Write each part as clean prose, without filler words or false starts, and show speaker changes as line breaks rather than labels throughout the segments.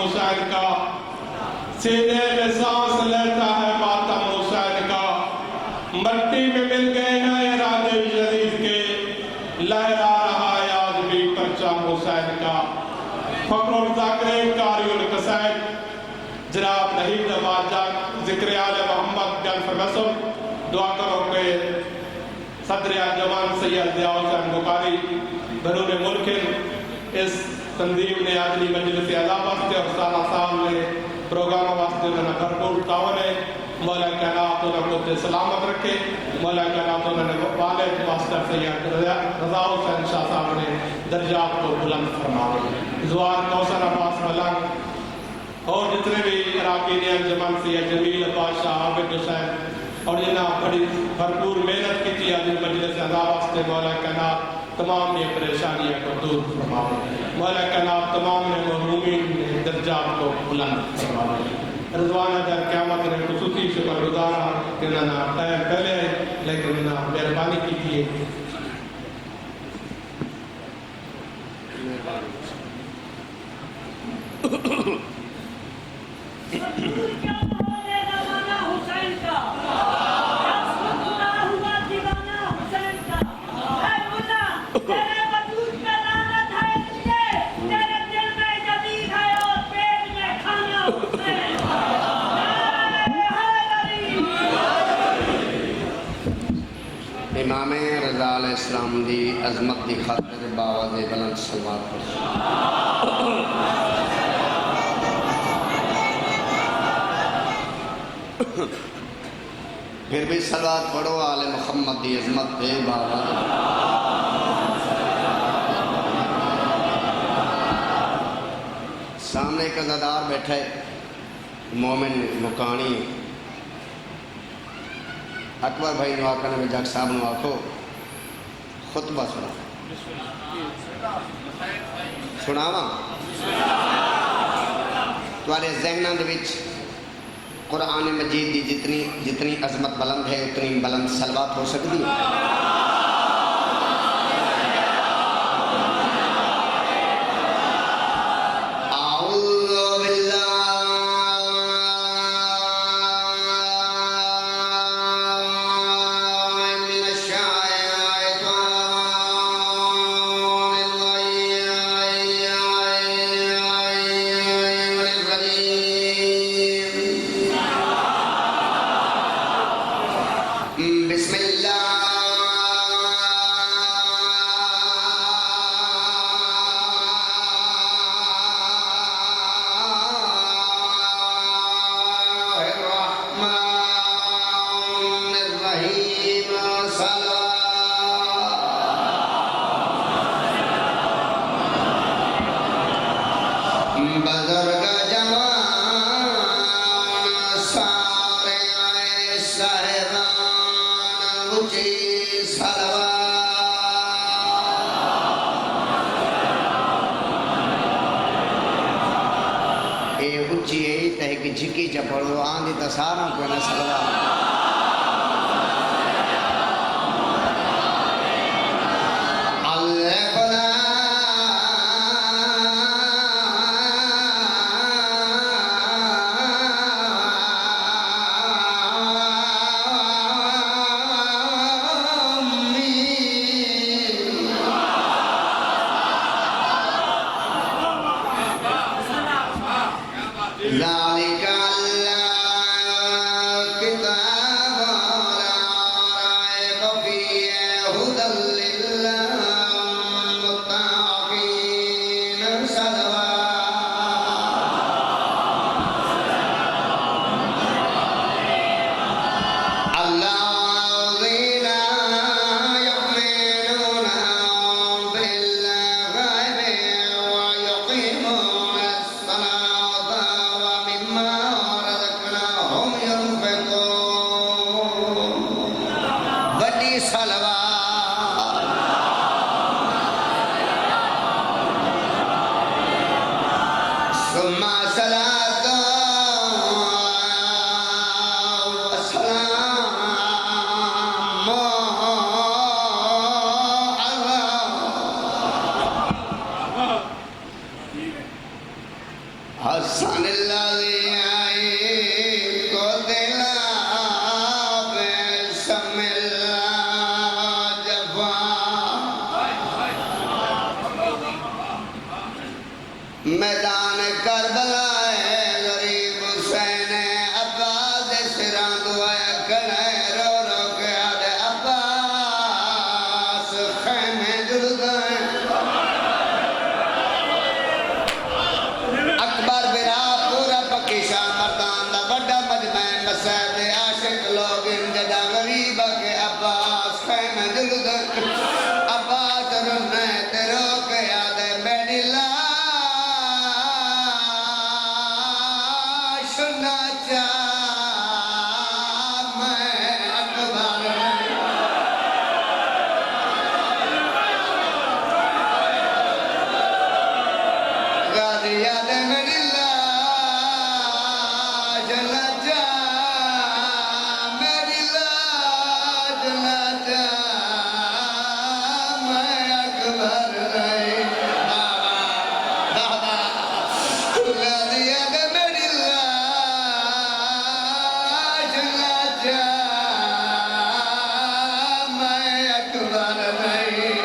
حسین کا، سینے میں سانس لیتا ہے ماتم حسین کا، مٹی میں مل گئے ہیں ارادے شریف کے، لہرا رہا ہے آج بھی پرچم حسین کا۔ فخر الذاکرین قاری القصائد جناب نہید نواز جان ذکر آل محمد جان فیصل، دعا کرو کہ صدر انجمن سید ضیاء الحسن بخاری بیرون ملک اس تنظیم نے آجلی مجلس اعلیٰ واسطے اور سالہ صاحب نے پروگرام واسطے انہوں نے بھرپور تعاون ہے۔ مولا کائنات انہوں نے سلامت رکھے، مولا کائنات انہوں نے والد ماسٹر سید رضا حسین شاہ صاحب نے درجات کو بلند فرمائے۔ زوار کوثر عباس ملنگ اور جتنے بھی اراکین انجمن سید جمیل عباس شاہ عابد حسین اور جنہاں بڑی بھرپور محنت کی تھی آج مجلس اعلیٰ واسطے، مولا کائنات تمام یہ پریشانیاں کو دور فرمائے، مولا کائنات تمام نے محرومین درجات کو بلند فرمائے۔ رضوانہ در قیامت نے خصوصی شکر گزار ہاں کہ انہوں نے ٹائم پہلے ہے لیکن انہوں نے مہربانی کی تھی۔
امام رضا علیہ السلام دی عظمت دی خاطر باواز بلند صلوات پڑھو۔ پھر بھی صلوات پڑھو آل محمد دی عظمت دے باواز۔ سامنے ایک عزادار بیٹھے مومن مکانی اکبر بھائی نو آکھنے میں جگ صاحب نو آکھو خطبہ سناواں تمہارے ذہناں دے وچ قرآن مجید دی جتنی عظمت بلند ہے اتنی بلند صلوات ہو سکتی ہے۔ جھکی جا پڑھو آن دی تساروں کو نہ سلوات۔ حسن الذي کو دلا بسم اللہ جفا میدان کربلا غریب حسین عباس سران دعا کرے رو رو کے آدھے عباس خیمے جل گئے اکبر برا پورا پکیشا مردان دا بڑا مجمع مسجد عاشق لوگ ان جدا غریب کے عباس خیمے جل گئے عباس رونے تے رو کے آدھے میری لاش نہ چاہ میں اکبر غازی آدھے میری لاش نہ چاہ میری لاش نہ چاہ میں اکبر نہیں بابا غازی آدھے میری لاش نہ چاہ میں اکبر نہیں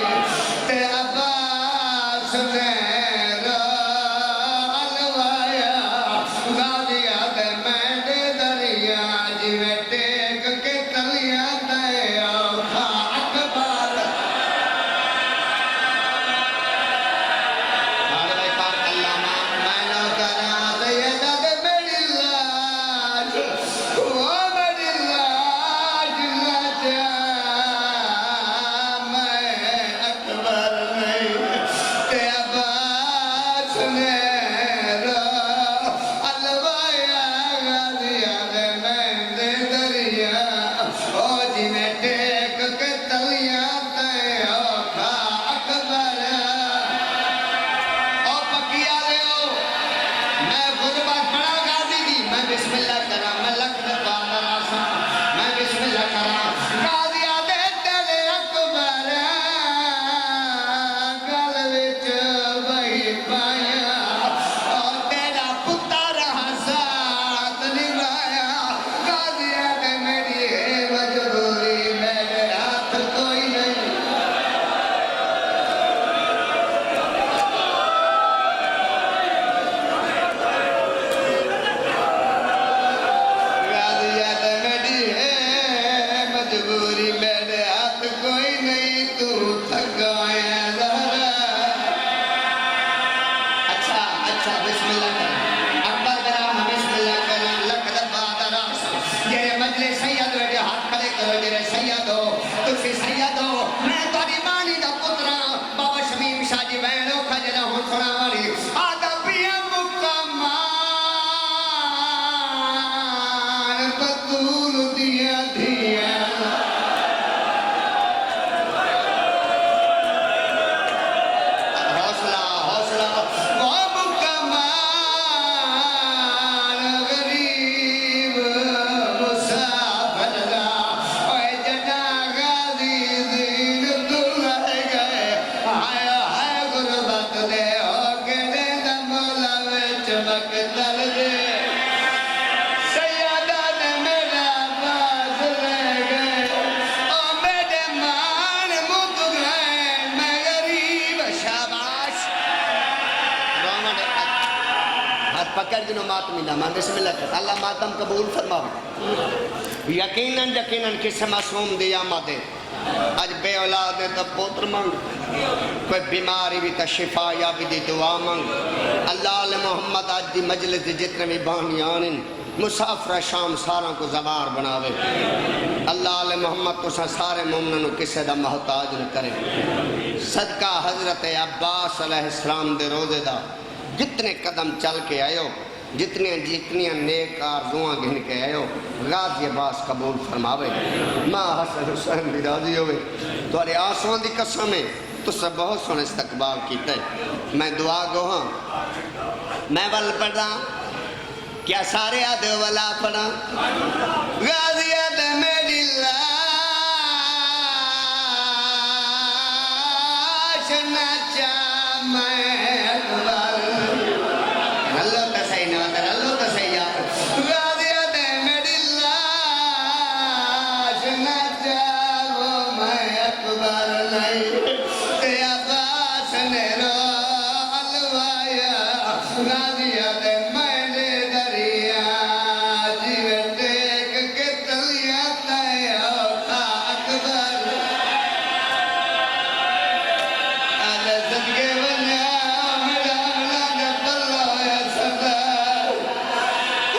تے عباس نے الوایا غازی آدھے میں دے دریا جویں ٹیک کے تلیاں دے آکھا اکبر آگے بھائی پاک اللہ میں نو کرا سیدہ دے میری لاش وہ میری لاش نہ چاہ میں اکبر نہیں تے عباس نے الوایا غازی آدھے میں دے دریا او جی میں ٹیک کے تلیاں تے آکھا اکبر او پکی آلے ہو میں غربت پڑا غازی دی میں بسم اللہ کرا میں لکھ دفعہ مراسا میں بسم اللہ کرا غازی آدھے تیرے اکبر گل وچ وہی پایا اور تیرا پتر حسات نبھایا غازی آدھے میری ہے مجبوری میرے ہاتھ کوئی نہیں غازی آدھے میری ہے مجبوری میرے ہاتھ کوئی نہیں تو تھکایا ذرا اچھا اچھا بسم اللہ کریں اکبر کرا بسم اللہ کرا لکھ دفعہ دراس یہ مجلس سید ویڈے ہاتھ کھڑے کرو جرے سید ہو تسی سید ہو میں تاری مانی دا پترا بابا شمیم شاہ جی بینو کھجنا ہوں سنا والی آدھا پیا مکمان بطول دیا دیا حوصلہ حوصلہ وہ مکمان غریب مسافر دا اے جنا غازی دین دلہ گئے آیا ہے غربت دے ہو کے دے دا مولا وچ مقتل دے سیادہ نے میرا باز لے گئے او میرے مان مک گئے میں غریب شاباش ہاتھ پکڑ جنہوں ماتمی نہ مان بسم اللہ کر اللہ ماتم قبول فرماؤ یقیناً یقیناً کسے معصوم دیا مادے آج بے اولاد ہے تو پوتر مانگ کوئی بیماری بھی تا شفا یا بھی دی دعا مانگ اللہ علیہ محمد آج دی مجلس دی جتنے بھی بانیان مسافر شام سارا کو زوار بناوے اللہ علیہ محمد تو سارے مومنوں کسے دا محتاج نہ کرے صدقہ حضرت عباس علیہ السلام دے روزے دا جتنے قدم چل کے آئے ہو جتنی نیک آرزوਆਂ گھن کے آئے ہو غازی عباس قبول فرماوے ماں حسن حسین بھی راضی ہوئے تو ارے آسان دی قسم ہے تو سب بہت سونے استقبال کیتا ہے میں دعا گو ہاں میں ول پڑھا کیا سارے آدھے والا پڑھا غازی آدھے میری لاش نہ چاہ میں اکبر اللہ تسے دیا دے میں دریا جیوے ٹیک کے تلیا تایا اکبر آلے صدقے بنیا میرا دے بلو یا سردار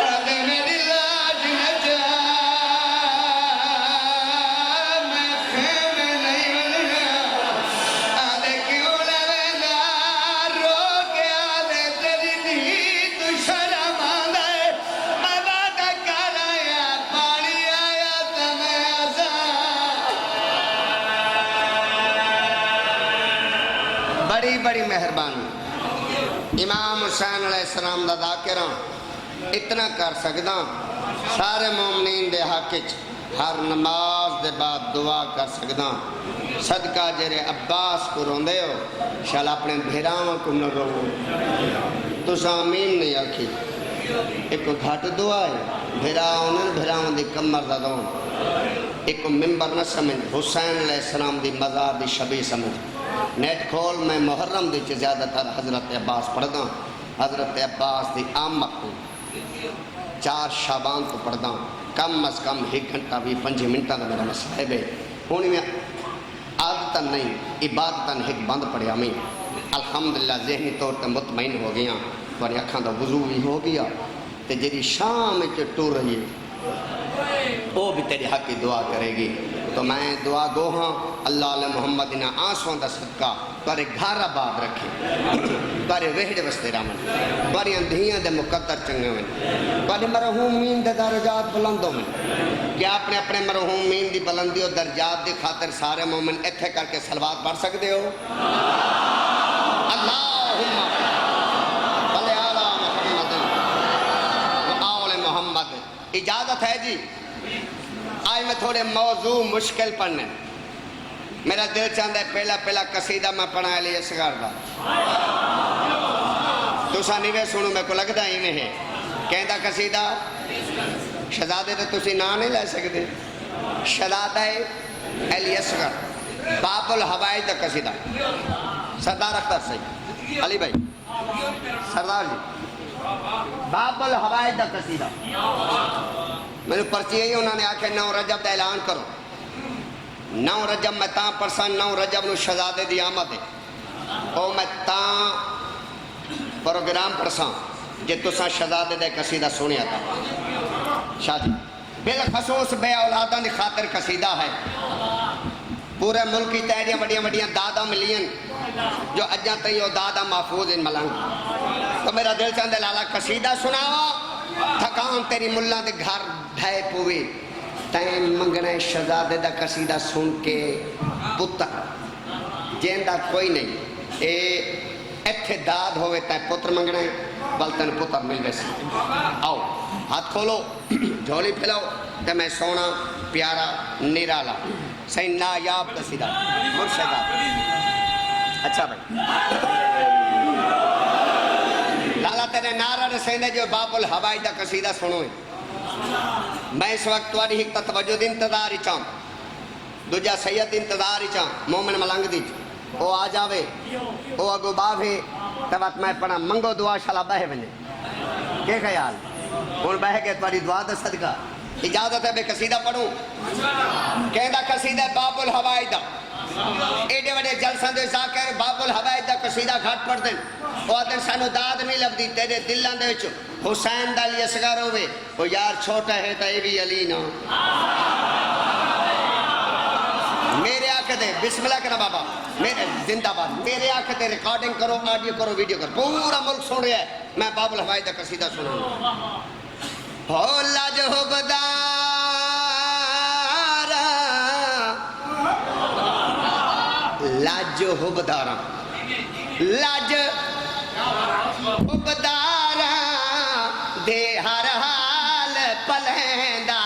آدھے میری لاج نہ جا میں خیمے نہیں بنیا آدھے کیوں لگا رو کے آدھے تیری نہیں تو شرم آدھے میں بات کر آیا پانی آیا تمہیں آسان بڑی بڑی مہربانی امام حسین علیہ السلام دا ذاکرہ اتنا کر سکتا سارے مومنین دے حق وچ ہر نماز دے بعد دعا کر سکتا صدقہ جرے عباس کو روندے ہو شال اپنے بھیراواں کو نہ رو تو آمین نہیں آکھی ایک کو گھاٹ دعا ہے بھیراواں دی کمر دا دون ایک کو ممبر نہ سمجھ حسین علیہ السلام دی مزار دی شبیہ سمجھ نیٹ کھول میں محرم دی چھ زیادہ تر حضرت عباس پڑھدا حضرت عباس دی آمد کو 4 شعبان کو پڑھدا کم از کم 1 گھنٹہ بھی 5 منٹہ دا میرا مسائب ہے ہونی میں عادتاً نہیں عبادتاً ایک بند پڑھیا میں الحمدللہ ذہنی طور تے مطمئن ہو گیا تمہاری اکھاں دا وضو بھی ہو گیا تے جیری شام چ ٹور رہی ہے وہ بھی تیری حق کی دعا کرے گی تو میں دعا گو ہاں اللہ علیہ محمد انہا آنسوں دا صدقہ تارے گھر آباد رکھے تارے وحد وستے رامن تاری اندھیاں دے مقدر چنگے ہوئے تارے مرحومین دے درجات بلندوں میں کیا اپنے اپنے مرحومین دی بلندی و درجات دی خاطر سارے مومن اتھے کر کے صلوات پڑھ سکتے ہو اللہم صلی علی محمد و آل محمد اجازت ہے جی آج میں تھوڑے موضوع مشکل پڑھنے میرا دل چاہتا ہے پہلا قصیدہ میں پڑھا لیا اسغار دا تسا نیوے سنو میں کو لگتا ہی نہیں ہے کہندہ قصیدہ شہزادے تو تسی نہ نہیں لے سکتے شہزادہ علی اصغر باب الحوائج دا قصیدہ سردار اختر صحیح علی بھائی سردار جی باب الحوائج دا قصیدہ میں نے پرچی ہے انہوں نے آکھے 9 رجب دا اعلان کرو 9 رجب میں تاں پرسان 9 رجب نو شہزادے دی آمد ہے او میں تاں پروگرام پرسان جے تساں شہزادے دے قصیدہ سنیا تھا شادی بالخصوص بے اولاداں دی خاطر قصیدہ ہے پورے ملک کی تیریاں بڑیاں دادا ملین جو اجاں تیو دادا محفوظ ان ملنگ تو میرا دل چاندے لالا قصیدہ سناوا تھکان تیری ملہ دے گھر بھائی پوئی تین منگنے شہزادے دا قصیدہ سن کے پتر جیندہ کوئی نہیں ایتھے داد ہوئے تین پتر منگنے بلتن پتر مل بیسی آؤ ہاتھ کھولو جھولی پھیلاؤ تے میں سونا پیارا نیرالا صحیح نایاب قصیدہ مرشدہ اچھا بھائی لالا تیرے نعرہ رسیندے جو باب الحوائج دا قصیدہ سنوئے میں اس وقت تواری ایک توجہ انتظار ہی چاہوں دوجہ سید انتظار ہی چاہوں مومن ملنگ دیج او آ جاوے او اگو باوے تبات میں پڑھا منگو دعا شالا بہے بنے کیا خیال ان بہے کے تواری دعا دا صدقہ اجازت ہے بے قصیدہ پڑھوں کہندہ قصیدہ باب الحوائج دا ایڈے وڈے جلسان دے ذاکر باب الحوائج دا قصیدہ گھٹ پڑھ دیں وہ آدھر سانو داد نہیں لب دی تیرے دلان دے وچو حسین دا علی اصغر ہوئے وہ یار چھوٹا ہے تا اے بھی علی نا میرے آنکھ دے بسم اللہ کرنا بابا میرے زندہ باد میرے آنکھ دے ریکارڈنگ کرو آڈیو کرو ویڈیو کرو پورا ملک سن رہا ہے میں باب الحوائج دا قصیدہ سنوں ہو لاج ہو بدارا لاج ہو بدارا لاج ہو بدارا دے ہر حال پلہندہ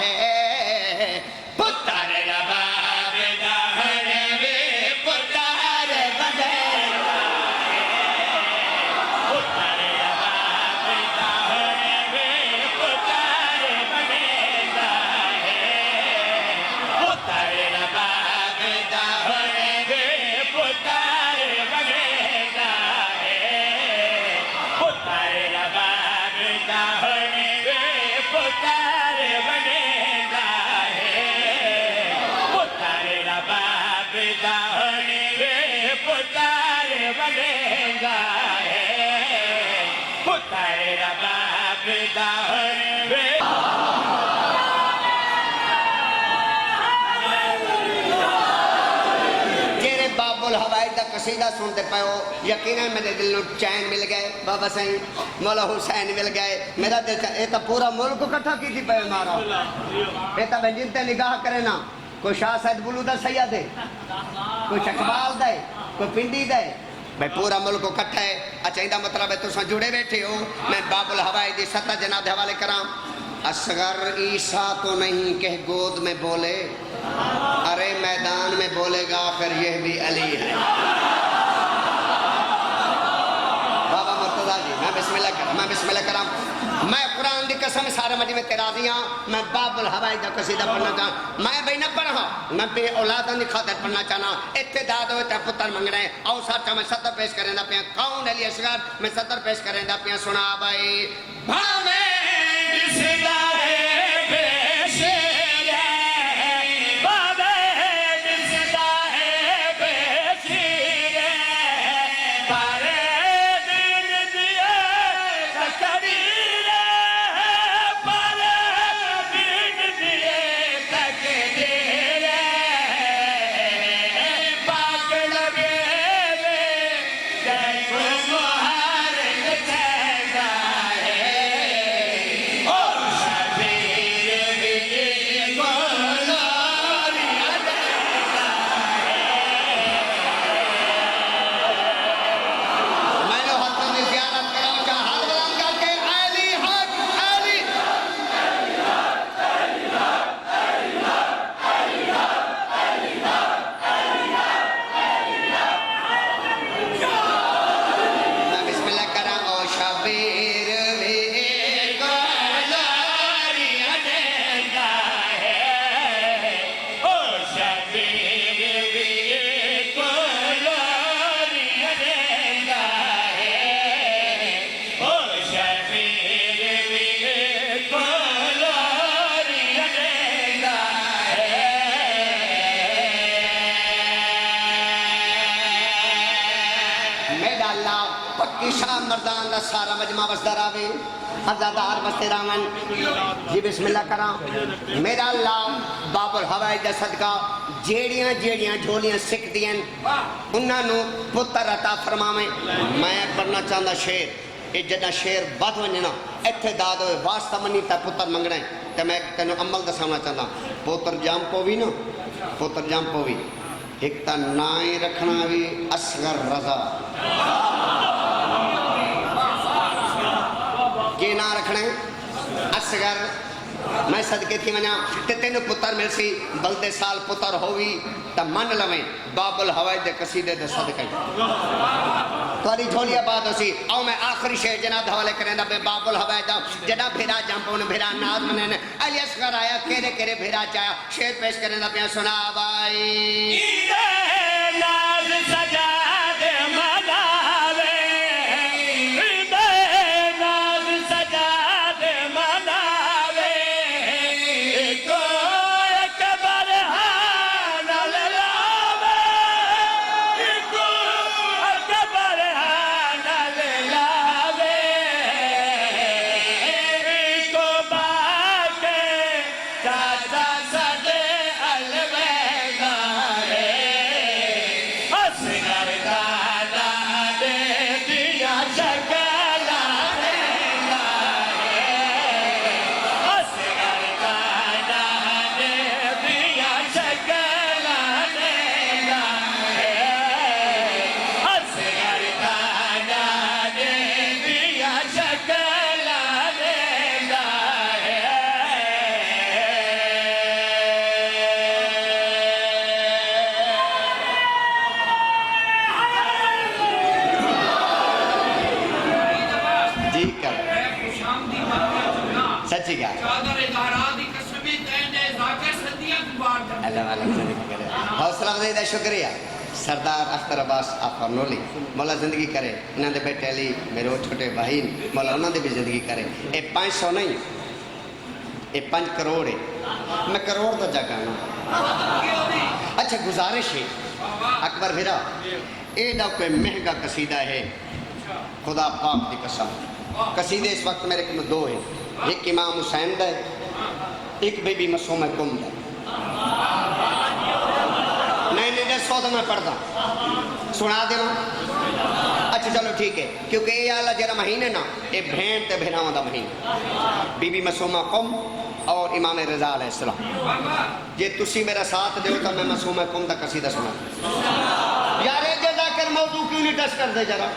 ہے پتر رباب دہرے وے پتر بدیرہ پتر رباب دہرے وے پتر بدیرہ پتر رباب دہرے وے پتر بدیرہ پتر جیرے باب الحوائج دا قصیدہ سنتے پہ ہو یقیناً میرے دل نو چین مل گئے بابا سائیں مولا حسین مل گئے میرا دل اے تا پورا ملک کو کٹھا کی تھی پہ مارا اے تا بہن تے نگاہ کرے نا کوئی شاہ سید بلو دا سید ہے کوئی چکبال دا ہے کوئی پنڈی دا ہے بھائی پورا ملک کو کٹھا ہے اچھا اندہ مطلب ہے تو سن جڑے بیٹھے ہو میں باب الحوائج دی 7 جناب دے حوالے کرام اصغر عیسیٰ تو نہیں کہ گود میں بولے ارے میدان میں بولے گا آخر یہ بھی علی ہے بابا مرتضیٰ جی میں بسم اللہ کرام میں قرآن دی قسم سارے مجھے میں تیرازیاں میں باب الحوائج دا قصیدہ پڑھنا چاہاں میں بھئی نہ پڑھا میں بے اولاداں دی خاطر پڑھنا چاہنا اتداد ہوئے تے پتر منگ رہے ہیں او ساتھ میں صدر پیش کریں دا پیاں کون علی اصغر میں صدر پیش کریں دا پیاں سنا بھائی بھامے مردان دا سارا مجمع بسدر آوے عزادار بستے رامن جی بسم اللہ کرام میرا اللہ باب الحوائج دا صدقہ جیڑیاں جھولیاں سکھ دیں انہاں نو پتر عطا فرماویں میں پڑھنا چاہتا شیر اے جدہ شیر بات ونجنا اتداد ہوئے واسطہ منی تا پتر منگنا ہے تو میں تینوں عمل دا سامنا چاہتا پتر جام پوی نا پتر جام پوی ایک تا نائیں رکھنا بھی اصغر رضا یہ نہ رکھنے اصغر میں صدقے تھی منیا تے تینوں پتر مل سی بلدے سال پتر ہوئی تا من لویں باب الحوائج دے قصیدے دے صدقے تواری جھولی آباد ہو سی او میں آخری شہر جناب حوالے کریں دا بے باب الحوائج دا جنا بھیرا جمپون بھیرا ناز منین علی اصغر آیا کیرے بھیرا چایا شہر پیش کریں دا پیاں سنا بائی ناز سجا دے مناوے سچی کیا حوصلہ افزائی دا شکریہ سردار اختر عباس آفرنولی مولا زندگی کرے انہوں نے بیٹے علی میرے وہ چھوٹے بھائی مولا انہوں نے بھی زندگی کرے اے 500 نہیں اے 5 کروڑ ہے میں کروڑ تو جگہ ہوں اچھا گزارش ہے اکبر بھیرا اے دا کوئی مہنگا قصیدہ ہے خدا پاک دی قسم قصیدے اس وقت میرے کو دو ہیں، ایک امام حسین دا ہے، ایک بی بی معصومہ کم دا ہے۔ نہیں دسو تو میں پڑھتا سنا دے۔ اچھا چلو ٹھیک ہے، کیونکہ یہ اللہ جرا مہینے نا یہ بھین تے بھیناواں دا مہینہ، بی بی معصومہ قم اور امام رضا علیہ السلام۔ جے تسی میرا ساتھ دیو تو میں معصومہ قم دا قصیدہ سنا یار ذاکر موضوع کیوں نہیں ٹچ کر دے ذرا،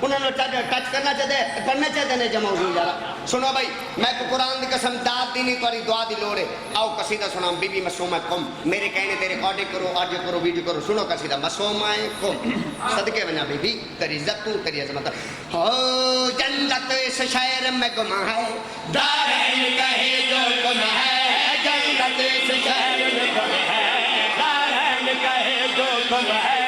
انہوں نے ٹچ کرنا چاہتے ہیں جو موضوع ذرا سنو بھائی۔ میں کو قرآن دی قسم داد دی نہیں تاری دعا دی لوڑے، آؤ قصیدہ سنا بی بی معصومہ قم۔ میرے کہنے تے ریکارڈنگ کرو، آڈیو کرو، ویڈیو کرو، سنو قصیدہ معصومہ قم۔ صدقے بنا بی بی تیری عزت تو تیری عظمت ہو، جنت اس شہر میں گم ہے، دارین کہے جو گم ہے، جنت اس شہر میں گم ہے، دارین کہے جو گم ہے،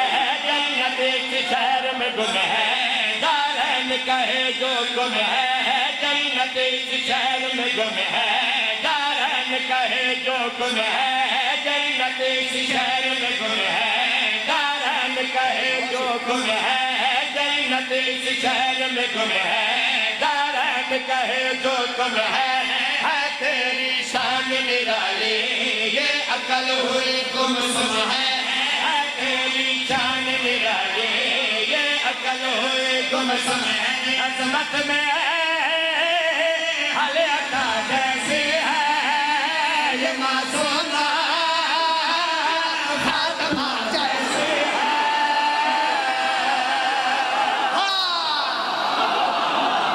جنت اس شہر میں گم ہے، دارین کہے جو گم ہے، جنت اس شہر میں گم ہے، دارین کہے جو گم ہے، جنت اس شہر میں گم ہے، دارین کہے جو گم ہے، جنت اس شہر میں گم ہے، دارین کہے جو گم ہے تیری شان نرالی، یہ عقل ہوئی گم سم ہے تیری شان نرالی، یہ عقل ہوئی گم سم ہے، عظمت میں حل عطا جیسی ہے، یہ معصومہ فاطمہ جیسی ہے۔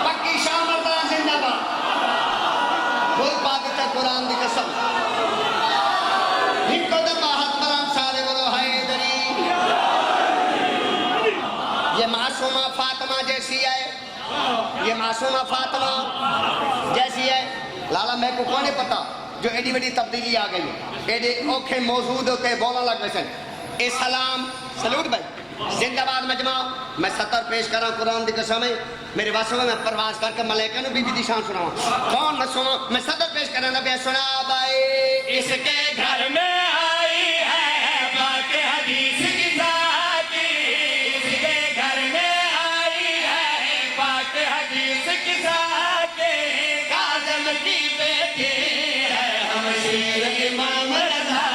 پکی شام اللہ زندہ باد، بول پاکتا قرآن دی قسم، ان کو دبا حد برام سارے برو حیدری، یہ معصومہ فاطمہ جیسی ہے، یہ معصومہ فاطمہ جیسی ہے۔ لالا میں کو کونے پتا جو ایڈی وڈی تبدیلی آ گئی ہے، ایڈے اوکھے موجود ہوتے بولا لگ ویسن۔ اے سلام سلوٹ بھائی، زندہ باد مجمع۔ میں سطر پیش کر رہا ہوں قرآن دی قسم ہے، میرے واسطے میں پرواز کر کے ملائکہ نو بی بی دی شان سناواں، کون نہ سنا۔ میں سطر پیش کر رہا ہوں، سنا بھائی، اس کے گھر میں آئی ہے پاک حدیث کی ذاتی، اس کے گھر میں آئی ہے پاک حدیث کی ذاتی، کاظم کی بیٹی ہے ہم شیر امام رضا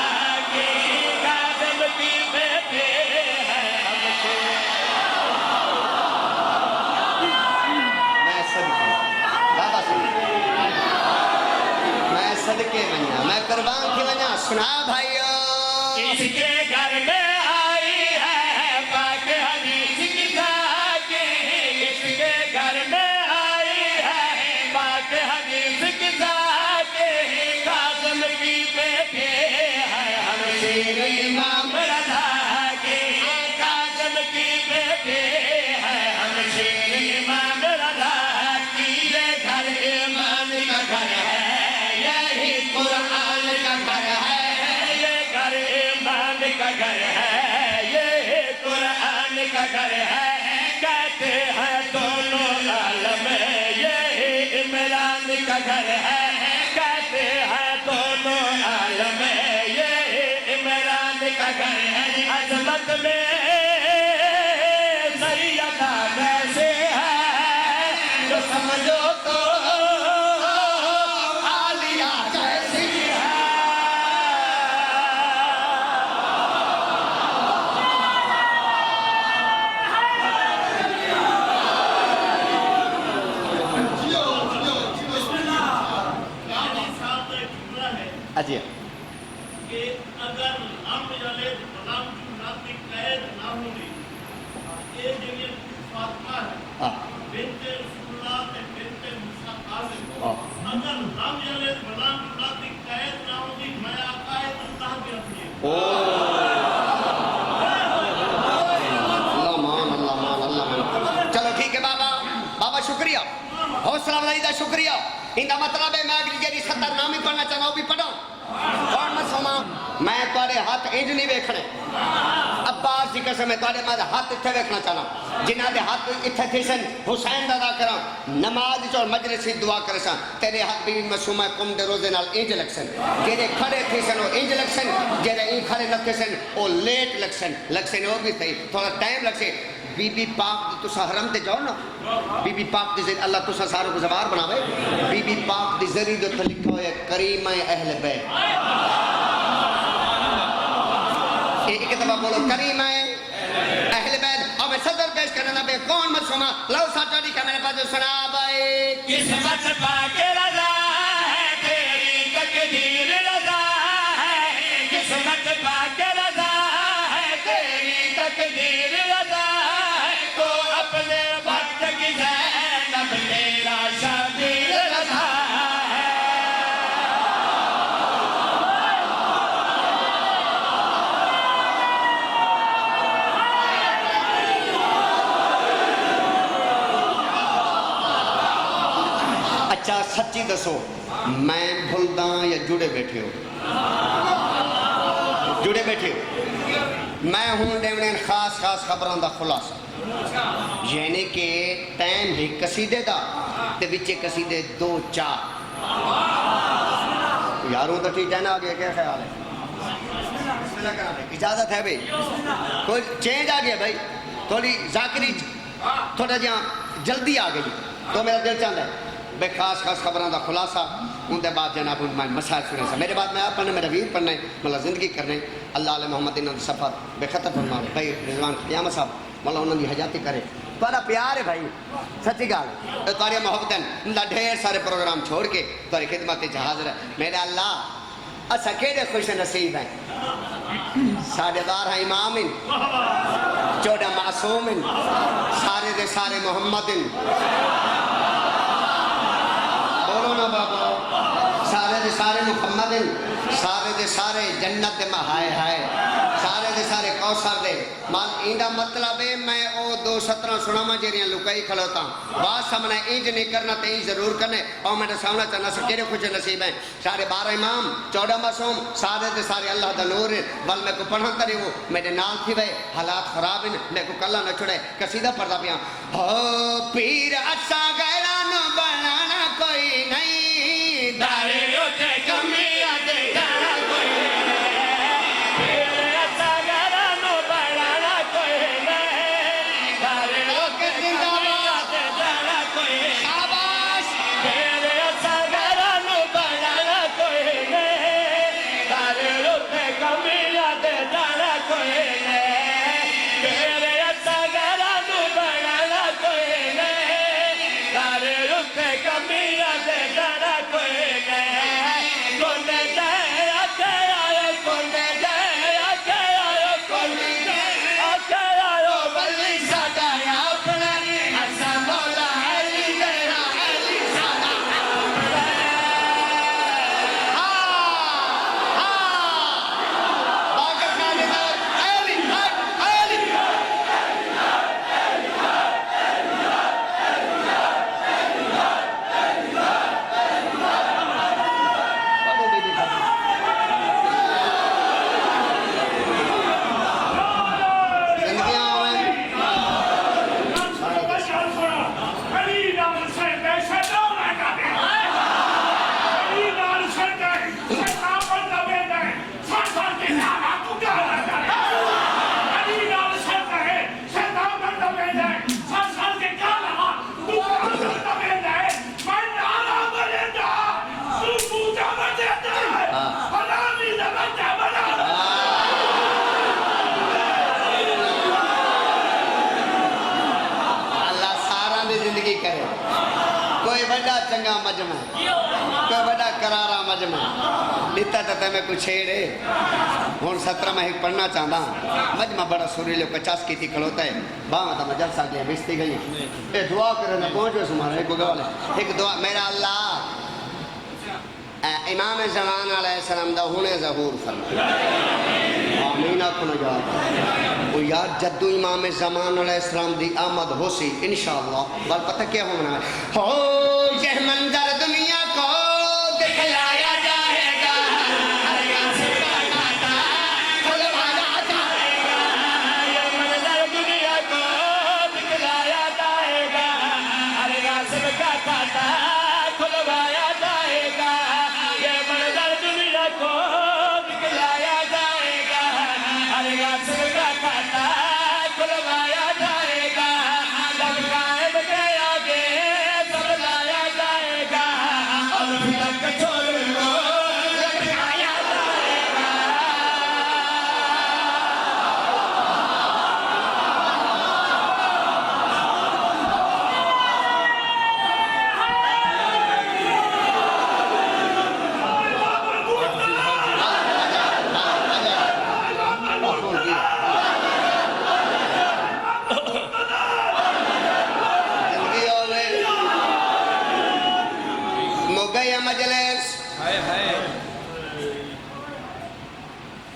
کی، کاظم کی بیٹی ہے ہم شیر۔ میں صدقے بابا میں صدقے بنیا، میں قربان کی بنیا، سنا بھائیو۔ اس کے گھر میں آئی ہے پاک حدیث کی ذاتی، اس کے گھر میں آئی ہے پاک حدیث کی ذاتی، کاظم کی بیٹی ہے ہم شیر امام رضا کی، کاظم کی بیٹی ہے ہم شیر امام رضا کی۔ یہ گھر ایمان کا گھر ہے، یہی قرآن کا گھر ہے، یہ گھر ایمان کا گھر ہے، یہ قرآن کا گھر ہے، کہتے ہیں دونوں عالم یہ عمران کا گھر ہے، کہتے ہیں دونوں عالم یہ عمران کا گھر ہے، عظمت میں سیدہ ویسے ہے جو سمجھو تو عالیہ جیسی ہے۔ اجی
کہ اگر ہم یعنی غلام کی ذاتی قید نہ ہوئی، یہ جو فاطمہ ہے بنت رسول اللہ تے بنت موسیٰ قاسم، اگر ہم یعنی غلام کی ذاتی قید نہ ہوئی، میں عقائد اللہ کے اپنی
اللہ مان اللہ مان اللہ مان۔ چلو ٹھیک ہے بابا، بابا شکریہ، حوصلہ افزائی دا شکریہ۔ ان کا مطلب ہے میں اگلی جیڑی ستر نامی پڑھنا چاہنا وہ بھی پڑھا کون میں سوما۔ میں تھوڑے ہاتھ انج نہیں ویکھنے، عباس کی قسم ہے تھوڑے میں ہاتھ اتنے ویکھنا چاہنا، جنہ دے ہاتھ اتنے تھے سن حسین دا کراں نماز اور مجلس دعا کرے سن، تیرے ہاتھ بی بی معصومہ قم دے روزے نال انج لگ سن، جڑے کھڑے تھے سن وہ انج لگ سن، جڑے این کھڑے لگ سن وہ لیٹ لگ سن وہ بھی صحیح تھوڑا ٹائم لگ سے۔ بی بی پاک تسا حرم تے جاؤ نا بی بی پاک دے ذریعے اللہ تسا ساروں کو زوار بناوے بی بی پاک دے ذریعے تو لکھا ہوئے کریم اہل بیت ایک دفعہ بولو کریم اہل بیت اور میں صدر پیش کرنا بے کون مسومہ لو ساٹوڑی کا میرے پاس سنا بھائی
قسمت پاک رضا ہے تیری تقدیر رضا ہے قسمت پاک رضا ہے تیری تقدیر رضا ہے تو اپنے وقت کی زینب تیرا شبیر رضا ہے
اچھا سچی دسو میں بھولدا یا جڑے بیٹھے ہو جڑے بیٹھے ہو میں ہوں ڈیونین خاص خاص خبروں دا خلاصہ یعنی کہ ٹائم ہی قصیدے دا تے وچے قصیدے 2-4 یاروں تو ٹھیک ہے نا آگے کیا خیال ہے اجازت ہے بھائی کوئی چینج آ گیا بھائی تھوڑی ذاکری تھوڑا جہاں جلدی آ گئی تو میرا دل چاہتا ہے بے خاص خاص خبروں کا خلاصہ ان کے بعد جناب میں مسائل سنے سا میرے بعد میں آپ پڑھنے میرا ویر پڑھنے مطلب زندگی کرنے اللہ علیہ محمد انہوں نے سفر بے خطر فرما بھائی رضوان قیامت صاحب مطلب انہوں نے حیاتی کرے تھوڑا پیار ہے بھائی سچی گال تھوڑی محبت ہے ڈھیر سارے پروگرام چھوڑ کے تھوڑی خدمت حاضر ہے میرے اللہ اسا کیڑے خوش نصیب ہیں ساڑھے 12 امام 14 معصوم سارے دے سارے محمد بولو نا بابا سارے دے سارے محمد سارے دے سارے جنت دے ہائے ہائے سارے دے سارے کوثر دے مال ایندا مطلب ہے میں او 2:17 سناواں جڑیاں لکائی کھلوتا بات سامنے انج نہیں کرنا تے ضرور کرنے اور میرے سامنے چنا سکے خوش نصیب ہیں سارے 12 امام 14 معصوم سارے دے سارے اللہ دا نور ول میں کو پڑھن تری وہ میرے نال تھی وے حالات خراب ہیں میں کو کلا نہ چھڑے قصیدہ پڑھدا پیا ہو پیر اسا غیراں نو بنانا کوئی نہیں دارے اٹھے کمیاں دے جانا کوئی کوئی بڑا چنگا مجمع کوئی بڑا کرارا مجمع لیتا تا میں کچھ چھیڑے ہون 17 میں ایک پڑھنا چاہتا مجمع بڑا سوریلے 50 کی تھی کھلوتا ہے باہاں تا میں جلسہ گیا بیستی گئی اے دعا کرنے پہنچو سمارا ایک گوال ہے ایک دعا میرا اللہ امام زمان علیہ السلام دا ہونے ظہور فرما آمین آکھو نجات وہ یار جدو امام زمان علیہ السلام دی آمد ہو سی انشاءاللہ بل پتہ کیا ہونا ہے ہو یہ منظر دنیا کو دکھلایا جائے گا ہر یاسر کا کھاتا کھلوایا جائے گا یہ منظر دنیا کو دکھلایا جائے گا ہر یاسر کا کھاتا کھلوایا جائے گا یہ منظر دنیا کو دکھلایا جائے گا ہر یاسر کا کھاتا کھلوایا جائے مگیا مجلس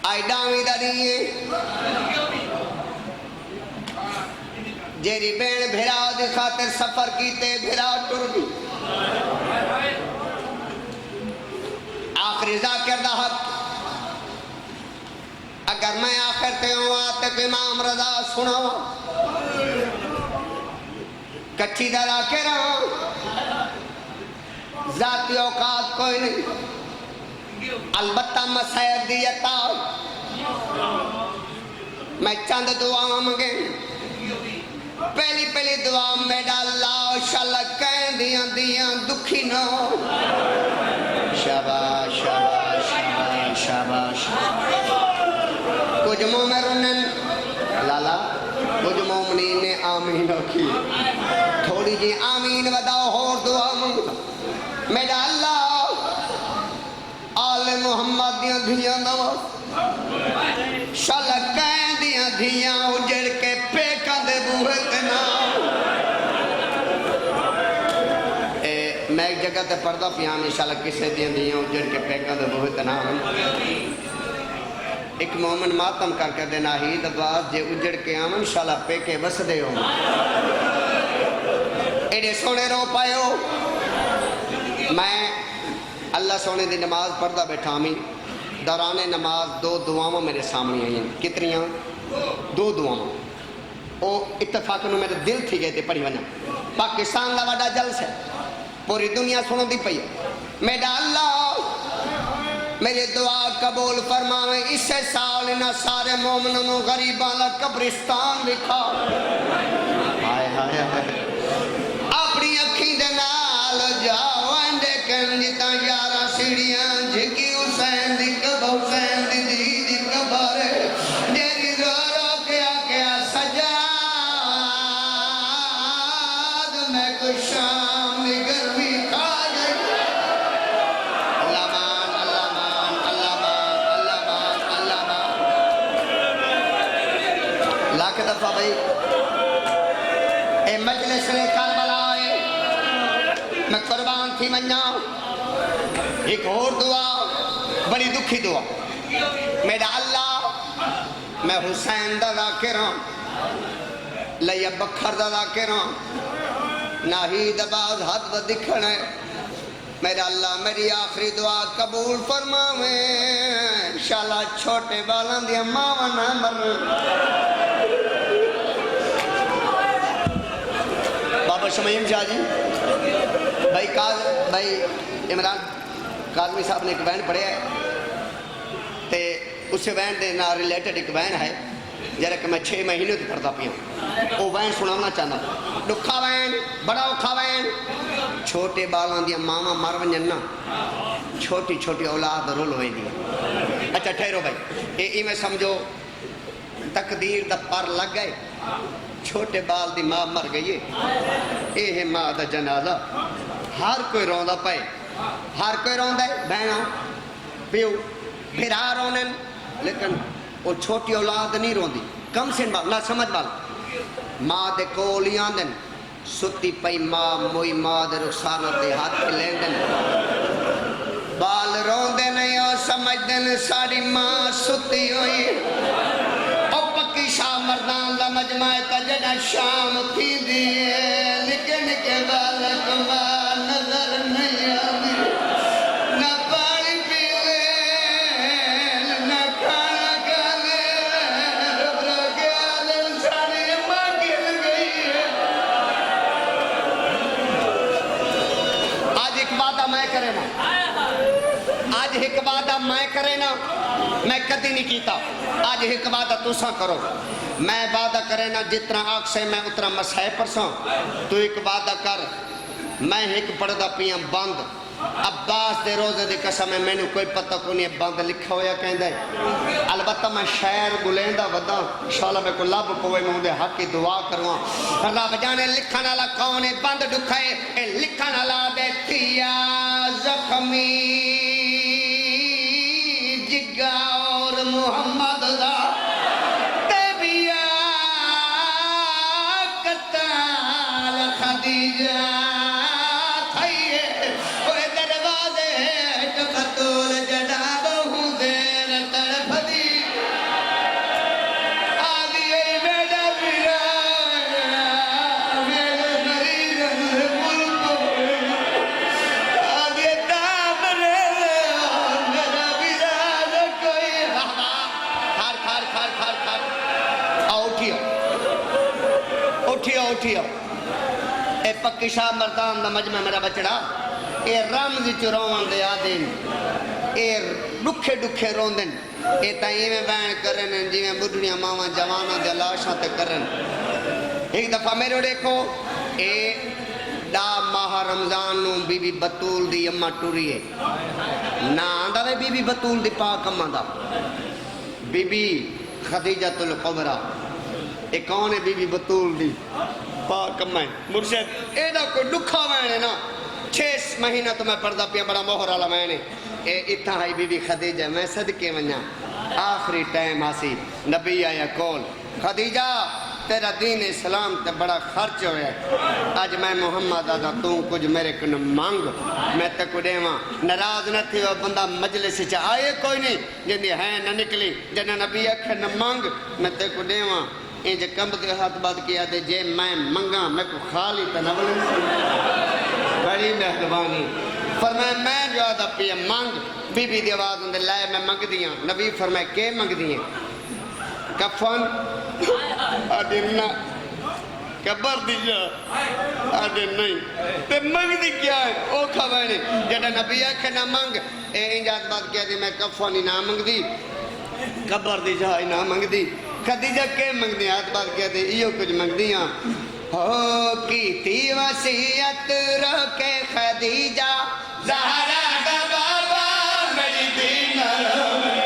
آئی ڈامی دا دیئے جیری بین بھیراؤ دی خاطر سفر کیتے بھیراؤ ٹر بھی آخری ذاکر دا حق اگر میں آخر تے ہوں آتے تو امام رضا سناوا کچھی دا ذاکر ہوں ذاتی اوقات کوئی نہیں البتہ مسائر دیتا میں چند دعا مانگے پہلی دعا میڈا اللہ شاءاللہ کہیں دیاں دکھی نہ ہو شاباش شاباش شاباش شاباش کچھ مومن رنن لالا کچھ مومنین نے آمین رکھی تھوڑی جی آمین وداؤ اور دعا مانگا میڈا اللہ آل محمد دیاں دھیاں نواز شاءاللہ کہیں دھیاں اجڑ کے پیکاں دے بوہے تنا میں ایک جگہ تے پردہ پیام انشاءاللہ کسے دھیاں اجڑ کے پیکاں دے بوہے تنا ایک مومن ماتم کر کے دینا ہی دباز جے اجڑ کے آمن انشاءاللہ پیکے بس دے ہو ایڈے سونے رو پائے ہو میں اللہ سونے دی نماز پڑھدا بیٹھا ہمیں دوران نماز دو دعاؤں میرے سامنے آئی ہیں کتنیاں دو دعاؤں او اتفاق انہوں میرے دل تھی گئے تھے پڑھی ونا پاکستان لا وڈا جلس ہے پوری دنیا سنو دی پئی میڈا اللہ میرے دعا قبول فرماویں اس سال نہ سارے مومنوں غریباں لا قبرستان لکھا ہائے ہائے ہائے اپنی اکھیں دے نال جاؤ دیکھن جتا یارہ سیڑیاں جھکی حسین دی کبا حسین دی دی کبارے جیری رو رو کیا سجاد میں کچھ شام دی گرمی کھا گئی اللہ مان اللہ مان اللہ مان اللہ مان اللہ مان لاکھ دفعہ بھائی اے مجلس نے کربلا آئے میں قربان تھی منجا ایک اور دعا بڑی دکھی دعا میرا اللہ میں حسین دا ذاکر ہوں لیا بکھر دا ذاکر ہوں ناہید باز حد و دکھن ہے میرا اللہ میری آخری دعا قبول فرماویں انشاءاللہ چھوٹے بالاں دیا ماں نہ مر بابا شمیم شاہ جی بھائی عمران کاظمی صاحب نے ایک بین پڑھیا ہے تے اسے بین دے نا ریلیٹڈ ایک بین ہے جرہ کہ میں 6 مہینے تو پڑھتا پیا وہ بین سنانا چاہتا دکھا بین بڑا اوکھا بین چھوٹے بالاں دیا ماما مر ونجن نا چھوٹی چھوٹی اولاد رول ہوئے دیا اچھا ٹھہرو بھائی یہ میں سمجھو تقدیر دا پر لگ گئے چھوٹے بال دی ماں مر گئی ہے اے ہے ماں دا جنازہ ہر کوئی روندہ پائے ہر کوئی روندہ ہے بہنوں پیو بھرا رونن لیکن وہ چھوٹی اولاد نہیں روندی کم سن بال نہ سمجھ بال ماں دے کولیاں دن ستی پئی ماں موئی ماں دے رخسانہ دے ہاتھ کے لین دن بال روندے نہیں اور سمجھ دن ساری ماں ستی ہوئی شاہ مردان دا مجمع تجڑا شام تھی دیئے نکے نکے بالک ماں نظر نہیں آدھی نہ پانی پی لین نہ کھانا کھا لین رب کے عالم ساری ماں گر گئی ہے آج ایک وعدہ میں کرے نا آج ایک وعدہ میں کرے نا میں کدی نہیں کیتا آج ایک وعدہ تُساں کرو میں وعدہ کرے نا جتنا آگ سے میں اتنا مسائے پرسوں تو ایک وعدہ کر میں ایک پڑھدا پیاں بند عباس دے روزے دی قسم ہے میں نے کوئی پتہ کو نہیں بند لکھا ہویا کہیں دے البتہ میں شعر گلیندہ ودا انشاءاللہ میں کو لب پوئے میں دے حق کی دعا کرواں اللہ بجانے لکھن والا کون ہے بند ڈکھائے اے لکھن والا بیٹھیا زخمی جگہ اور محمد دا خدیجہ تھائیے وہ ادھر فقی شاہ مردان دا مجمع میرا بچڑا اے رمز چرون دے آدین اے ڈکھے ڈکھے روندن اے تائیں میں بیان کرن جی میں بڑھڑیاں ماما جوانا دے لاشاں تے کرن ایک دفعہ میرے دیکھو اے دا ماہ رمضان نو بی بی بطول دی اممہ ٹوری ہے نا آندہ وے بی بی بطول دی پاک اممہ دا بی بی خدیجۃ القبرہ اے کون ہے بی بی بطول دی پاک اممہ ہے مرشد اے دا کوئی ڈکھا وینے نا 6 مہینہ تو میں پردہ پیا بڑا مہر والا وینے اے اتنا ہائی بی بی خدیجہ میں صدقے ونیا آخری ٹائم آسی نبی آیا کول خدیجہ تیرا دین اسلام تے بڑا خرچ ہویا ہے آج میں محمد آدھا تو کچھ میرے کن مانگ میں تے کو دیواں ناراض نہ تھی وہ بندہ مجلس چا آئے کوئی نہیں جندی ہے نہ نکلی جنہ نبی اکھے نہ مانگ میں تے کو دیواں این جے کمب کے ہاتھ بات کیا دے جے میں منگا میں کو خالی تنول بڑی مہربانی فرمائے میں جو آدھا پیا مانگ بی بی دی آواز اندر لائے میں منگ دیاں نبی فرمائے کہ منگ دیاں کفن آدھے نا کبر دی جا آدھے نہیں تے منگ دی کیا ہے او کھوائنے جڑا نبی آکھے نہ منگ اے انجاد بات کیا دی میں کفن ہی نہ منگ دی کبر دی جا ہی نہ منگ دی خدیجہ کے منگ دی آدھ بات کیا دی ایو کچھ منگ دیاں ہو کی تی وسیعت روکے خدیجہ زہرا دا بابا میری دین روکے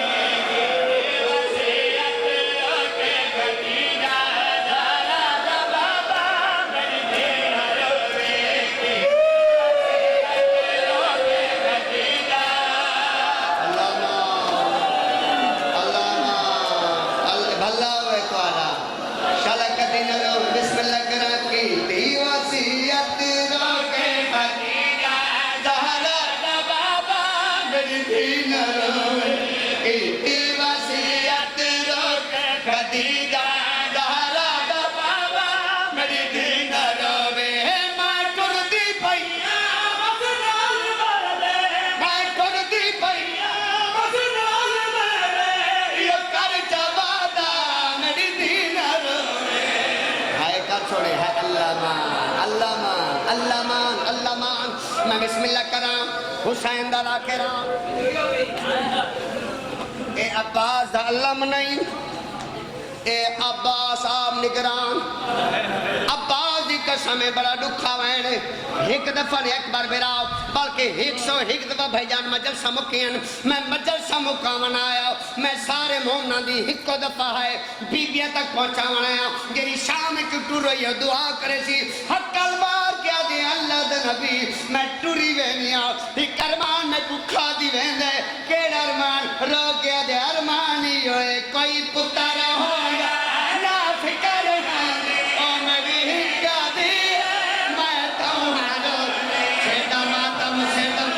میں بسم اللہ کرام حسین دا راکرام اے عباس دا اللہ منائی اے عباس آپ نگران عباس دی قسم بڑا دکھا وینے ایک دفعہ نے اکبر براؤ بلکہ 101 دفعہ بھائی جان مجلسہ مکین میں مجلسہ مکاون آیا میں سارے مومنہ دی ایک دفعہ ہے بیبیاں تک پہنچاون آیا جیری شام کی ٹور رہی ہے دعا کرے سی حق البار کیا دی اللہ دے نبی میں ٹوری وینیا ایک ارمان میں بکھا دی ویندے کیڑ ارمان رو گیا دے ارمانی ہوئے کوئی پتر ہوگا نا فکر او میری ہکا دی میں تمہارو چھیدہ ماتم چھیدہ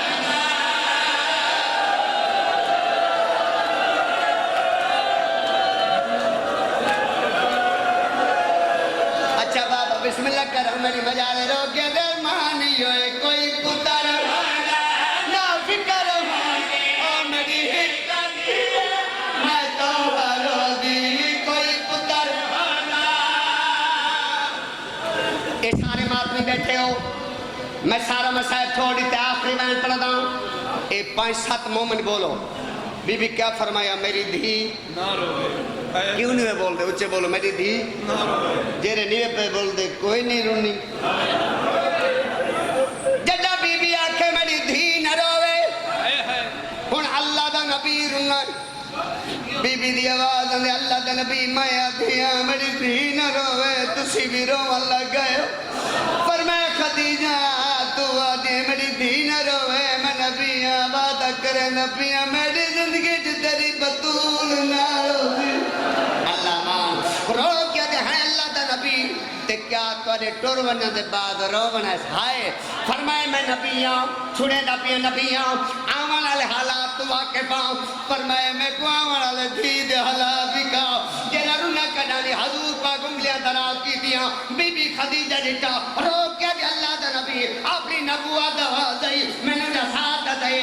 اچھا بابا بسم اللہ کرو میری مجالے رو کے در مانی ہوئے کوئی پتر نا فکر او میری ہکا دی میں تمہارو دی کوئی پتر اے سارے ماتمی بیٹھے ہو میں سارا مسائل تھوڑی تے آخری میں پڑھ دا ہوں اے 5-7 مومن بولو بی بی کیا فرمایا میری دھی کیوں نہیں بول دے اچھے بولو میری دھی جیرے نیوے پہ بول دے کوئی نہیں رونی جدہ بی بی آکھے میری دھی نہ روے ہن اللہ دا نبی رونا بی بی دی آواز اندے اللہ دا نبی میں آدھیاں میری دھی نہ روے تسی بھی رو اللہ گئے فرمایا خدیجہ تو آدھے میری دھی نہ روے میں نبی آبادہ کرے نبی میری زندگی تیری بطول نہ روے اللہ مان رو کیا دے ہیں اللہ دا نبی تے کیا توڑے ٹور ونہ دے بعد رو ونہ ہائے فرمائے میں نبی آؤں چھوڑے نبی آؤں آمان والے حالات تو واقف آؤں فرمائے میں کو آمان والے دھی دے حالات بھی کھاؤ جینا رونا کڑانی حضور پاک انگلیاں دراز کی دیاں بی بی خدیجہ جٹا رو کیا دے اللہ دا نبی اپنی نبوہ دوا دائی میں نے ساتھ دائی